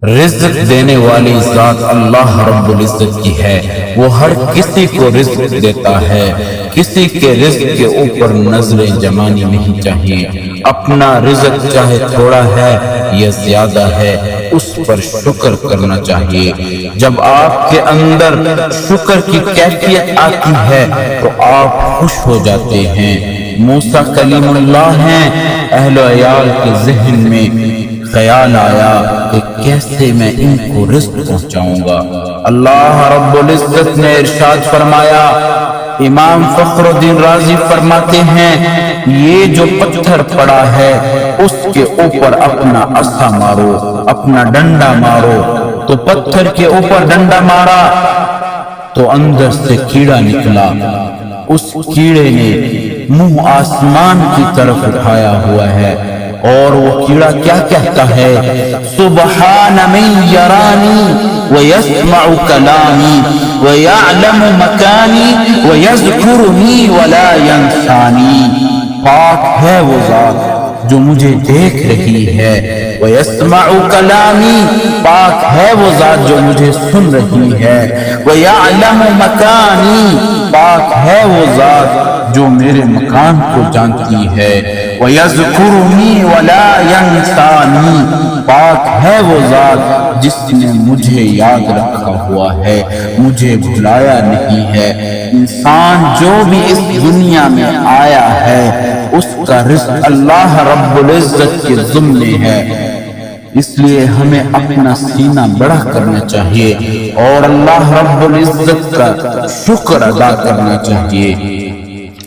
رزق دینے والی ذات اللہ رب العزت کی ہے، وہ ہر کسی کو رزق دیتا ہے، کسی کے رزق کے اوپر نظریں جمانی نہیں چاہیے۔ اپنا رزق چاہے تھوڑا ہے یا زیادہ ہے، اس پر شکر کرنا چاہیے۔ جب آپ کے اندر شکر کی کیفیت آتی ہے تو آپ خوش ہو جاتے ہیں۔ موسیٰ کلیم اللہ ہیں، اہل و عیال کے ذہن میں خیال آیا کہ کیسے میں ان کو رزق پہنچاؤں گا۔ اللہ رب العزت نے ارشاد فرمایا، امام فخر الدین رازی فرماتے ہیں، یہ جو پتھر پڑا ہے اس کے اوپر اپنا عصا مارو، اپنا ڈنڈا مارو۔ تو پتھر کے اوپر ڈنڈا مارا تو اندر سے کیڑا نکلا۔ اس کیڑے نے منہ آسمان کی طرف اٹھایا ہوا ہے، اور وہ کیڑا کیا کہتا ہے؟ سبحان من یرانی ویسمع کلامی ویعلم مکانی ویذکرنی ولا ینسانی۔ پاک ہے وہ ذات جو مجھے دیکھ رہی ہے، ویسمع کلامی، پاک ہے وہ ذات جو مجھے سن رہی ہے، ویعلم مکانی، پاک ہے وہ ذات جو میرے مکان کو جانتی ہے، وَيَذْكُرُنِي وَلَا يَنْسَانِي، پاک ہے وہ ذات جس نے مجھے یاد رکھا ہوا ہے، مجھے بھلایا نہیں ہے۔ انسان جو بھی اس دنیا میں آیا ہے اس کا رزق اللہ رب العزت کے ضمن ہے، اس لیے ہمیں اپنا سینہ بڑا کرنا چاہیے اور اللہ رب العزت کا شکر ادا کرنا چاہیے۔